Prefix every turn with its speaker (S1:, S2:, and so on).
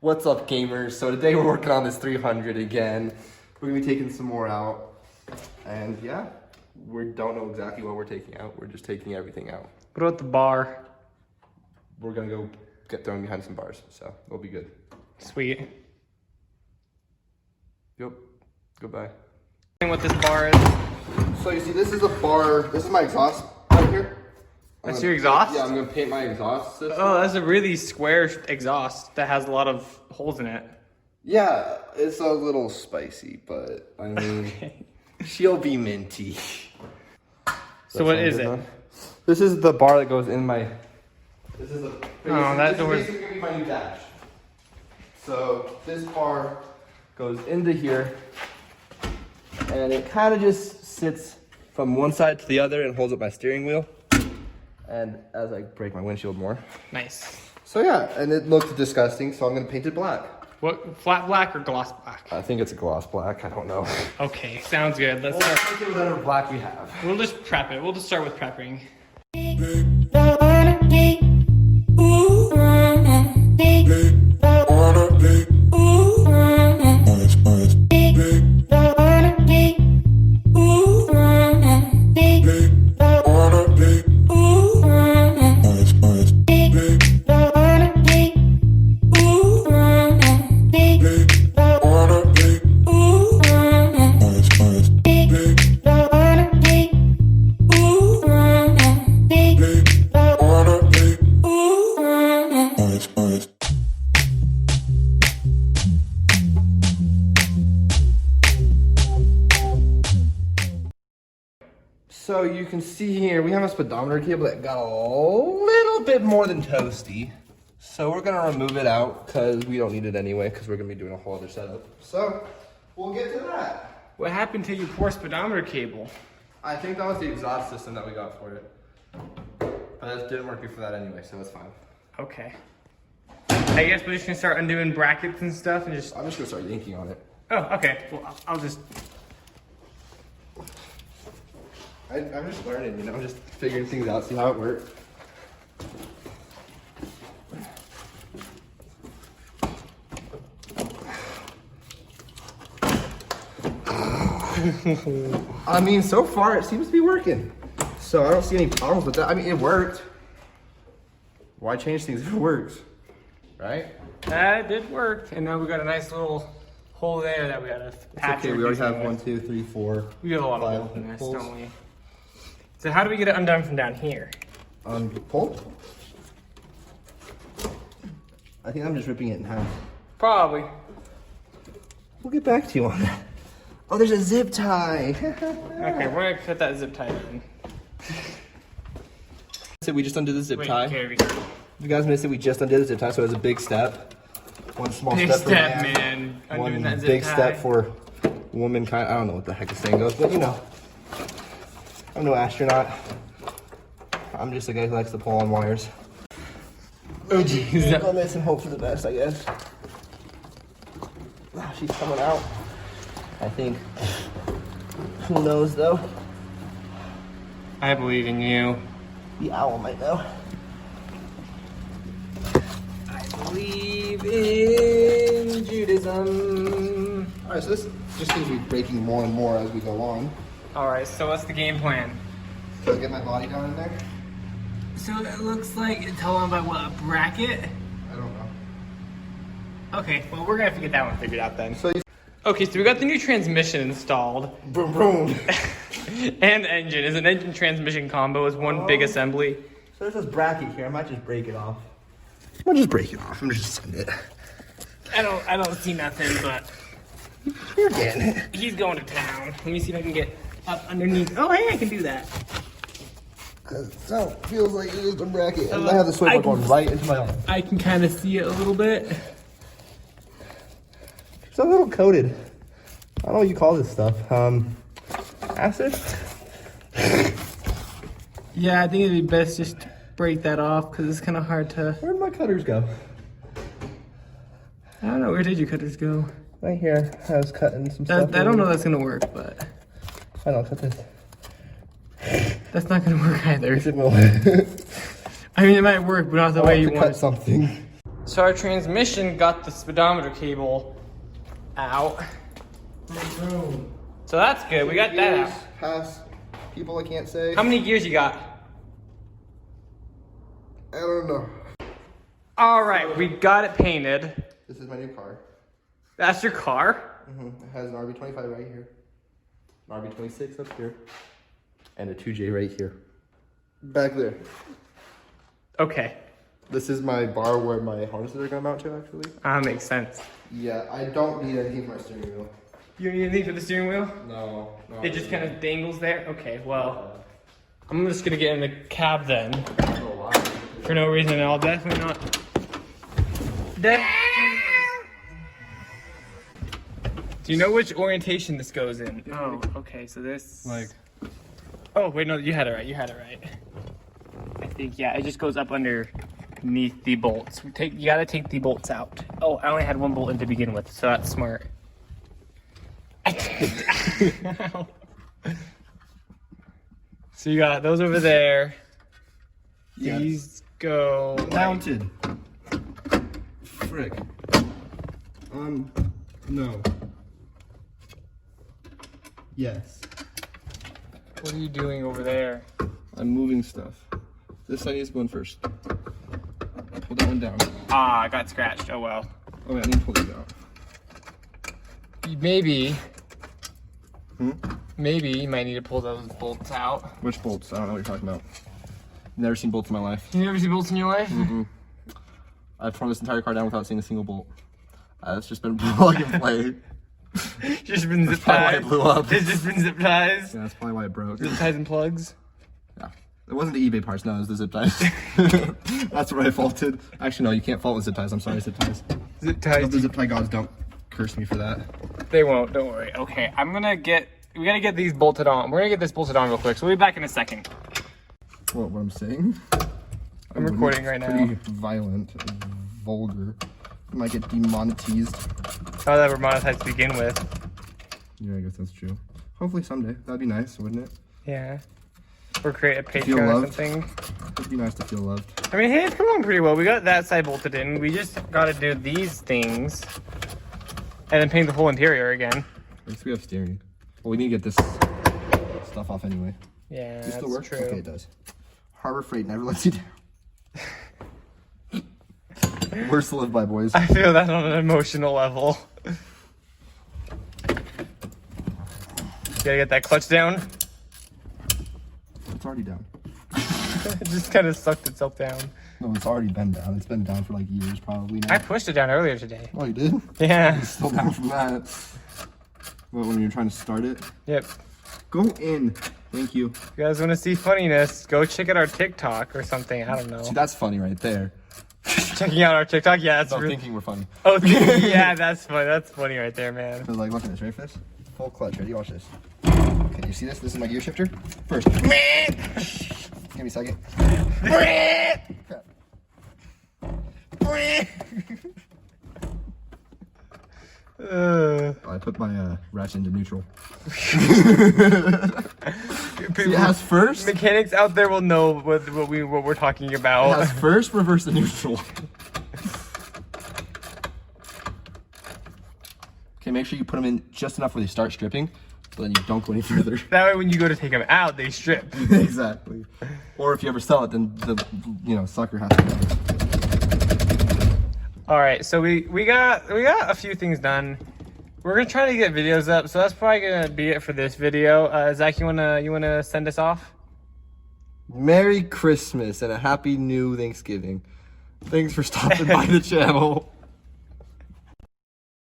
S1: What's up, gamers? So today we're working on this 300 again. We're gonna be taking some more out. And yeah, we don't know exactly what we're taking out. We're just taking everything out.
S2: What about the bar?
S1: We're gonna go get thrown behind some bars, so we'll be good.
S2: Sweet.
S1: Yep, goodbye.
S2: What this bar is?
S1: So you see, this is a bar. This is my exhaust right here.
S2: That's your exhaust?
S1: Yeah, I'm gonna paint my exhaust system.
S2: Oh, that's a really square exhaust that has a lot of holes in it.
S1: Yeah, it's a little spicy, but I mean,
S2: Okay.
S1: She'll be minty.
S2: So what is it?
S1: Enough? This is the bar that goes in my. This is a.
S2: that door.
S1: This is basically gonna be my new dash. So this bar goes into here, and it kind of just sits from one side to the other and holds up my steering wheel. And as I break my windshield more.
S2: Nice.
S1: So yeah, and it looks disgusting, so I'm gonna paint it black.
S2: What, flat black or gloss black?
S1: I think it's a gloss black, I don't know.
S2: Okay, sounds good. Let's
S1: We'll
S2: start.
S1: paint it with whatever black we have.
S2: We'll just prep it. We'll just start with prepping.
S1: So you can see here, we have a speedometer cable that got a little bit more than toasty. So we're gonna remove it out because we don't need it anyway because we're gonna be doing a whole other setup. So we'll get to that.
S2: What happened to your poor speedometer cable?
S1: I think that was the exhaust system that we got for it. But it didn't work for that anyway, so it's fine.
S2: Okay. I guess we're just gonna start undoing brackets and stuff and just.
S1: I'm just gonna start yanking on it.
S2: Oh, okay. Well, I'll just.
S1: I'm just learning, you know, just figuring things out, see how it works. I mean, so far it seems to be working. So I don't see any problems with that. I mean, it worked. Why change things if it works? Right?
S2: That did work. And now we got a nice little hole there that we gotta patch.
S1: Okay, we already have 1, 2, 3, 4.
S2: We got a lot of
S1: five
S2: holes in this,
S1: holes.
S2: don't we? So how do we get it undone from down here?
S1: Pull? I think I'm just ripping it in half.
S2: Probably.
S1: We'll get back to you on that. Oh, there's a zip tie.
S2: Okay, we're gonna cut that zip tie in.
S1: So we just undid the zip tie.
S2: Okay,
S1: You guys missed it. We just undid the zip tie, so it's a big step. One small
S2: big
S1: step for
S2: step,
S1: man.
S2: man.
S1: One
S2: Undoing that zip
S1: big
S2: tie.
S1: step for womankind. I don't know what the heck the saying goes, but you know. I'm no astronaut. I'm just a guy who likes to pull on wires.
S2: Oh jeez.
S1: On this and hope for the best, I guess. Ah, she's coming out. I think. Who knows though?
S2: I believe in you.
S1: The owl might know.
S2: I believe in Judaism.
S1: Alright, so this just seems to be breaking more and more as we go on.
S2: Alright, so what's the game plan?
S1: So get my body down in there?
S2: So it looks like it's held on by what, a bracket?
S1: I don't know.
S2: Okay, well we're gonna have to get that one figured out then.
S1: So you
S2: Okay, so we got the new transmission installed.
S1: boom boom.
S2: And engine. Is an engine transmission combo is one big assembly.
S1: So there's this bracket here. I might just break it off. I'll just break it off. I'm just send it.
S2: I don't see nothing, but
S1: You're getting it.
S2: he's going to town. Let me see if I can get up underneath. Oh hey, I can do that.
S1: Cause it feels like it is the bracket. And
S2: Uh,
S1: I have the swivel
S2: I
S1: going
S2: can-
S1: right into my arm.
S2: I can kind of see it a little bit.
S1: It's a little coated. I don't know what you call this stuff. Acid?
S2: Yeah, I think it'd be best just to break that off because it's kind of hard to.
S1: Where'd my cutters go?
S2: I don't know, where did your cutters go?
S1: Right here. I was cutting some stuff.
S2: I don't know that's gonna work, but
S1: I don't cut this.
S2: that's not gonna work either.
S1: Yes, it will.
S2: I mean, it might work, but not the
S1: I
S2: way
S1: want
S2: you
S1: to
S2: want
S1: cut
S2: it.
S1: something.
S2: So our transmission got the speedometer cable out. So that's good. We got that out.
S1: Past people I can't say.
S2: How many gears you got?
S1: I don't know.
S2: All right, we got it painted.
S1: This is my new car.
S2: That's your car?
S1: It has an RB25 right here, an RB26 up here, and a 2J right here. Back there.
S2: Okay.
S1: This is my bar where my harnesses are gonna mount to, actually.
S2: Makes sense.
S1: Yeah, I don't need anything for my steering wheel.
S2: You don't need anything for the steering wheel?
S1: No.
S2: It just kind of dangles there? Okay, well, I'm just gonna get in the cab then. For no reason at all. Definitely not. Do you know which orientation this goes in? Oh, okay, so this... Oh, wait, no, you had it right. I think, yeah, it just goes up underneath the bolts. You gotta take the bolts out. Oh, I only had one bolt in to begin with, so that's smart. So you got those over there.
S1: Yes.
S2: These go...
S1: Mounted. Frick. No. Yes.
S2: What are you doing over there?
S1: I'm moving stuff. This side needs to go in first. Pull that one down.
S2: Ah, I got scratched. Oh well.
S1: Oh, yeah, I need to pull these out.
S2: Maybe you might need to pull those bolts out.
S1: Which bolts? I don't know what you're talking about. Never seen bolts in my life.
S2: You never seen bolts in your life?
S1: I've torn this entire car down without seeing a single bolt. It's just been plug and play.
S2: Just been zip
S1: That's probably why
S2: ties.
S1: it blew up.
S2: It's just been zip ties.
S1: Yeah, that's probably why it broke.
S2: Zip ties and plugs.
S1: Yeah. It wasn't the eBay parts, no, it was the zip ties. That's where I faulted. Actually, no, you can't fault with zip ties. I'm sorry, zip ties.
S2: Zip
S1: I hope
S2: ties.
S1: the zip tie gods don't curse me for that.
S2: They won't. Don't worry. Okay, we gotta get these bolted on. We're gonna get this bolted on real quick. So we'll be back in a second.
S1: What I'm saying?
S2: I'm recording right now.
S1: Pretty violent, vulgar. I might get demonetized.
S2: Oh, that we're monetized to begin with.
S1: Yeah, I guess that's true. Hopefully someday. That'd be nice, wouldn't it?
S2: Yeah. Or create a
S1: feel
S2: Patreon or
S1: loved.
S2: something.
S1: It'd be nice to feel loved.
S2: I mean, hey, it's coming pretty well. We got that side bolted in. We just gotta do these things. And then paint the whole interior again.
S1: At least we have steering. Well, we need to get this stuff off anyway.
S2: Yeah,
S1: Does
S2: that's
S1: it still work?
S2: true.
S1: Okay, it does. Harbor Freight never lets you down. Worst to live by, boys.
S2: I feel that on an emotional level. Gotta get that clutch down.
S1: It's already down.
S2: It just kind of sucked itself down.
S1: No, it's already been down. It's been down for like years, probably now.
S2: I pushed it down earlier today.
S1: Oh, you did?
S2: Yeah.
S1: It's still down from that. What, when you're trying to start it?
S2: Yep.
S1: Go in. Thank you.
S2: If you guys want to see funniness, go check out our TikTok or something. I don't know.
S1: See, that's funny right there.
S2: Checking out our TikTok? Yeah, that's
S1: Stop
S2: really...
S1: thinking we're funny.
S2: Oh, yeah, that's funny. That's funny right there, man.
S1: So, like, look at this. Ready for this? Full clutch. Ready? Watch this. Can you see this? This is my gear shifter. First. Give me a second. I put my ratchet into neutral. See, it has first.
S2: Mechanics out there will know what we're talking
S1: It
S2: about.
S1: has first, reverse, and neutral. Okay, make sure you put them in just enough where they start stripping, so then you don't go any further.
S2: That way, when you go to take them out, they strip.
S1: Exactly. Or if you ever sell it, then the sucker has to go.
S2: All right, so we got a few things done. We're gonna try to get videos up, so that's probably gonna be it for this video. Zach, you wanna send us off?
S1: Merry Christmas and a happy new Thanksgiving. Thanks for stopping by the channel.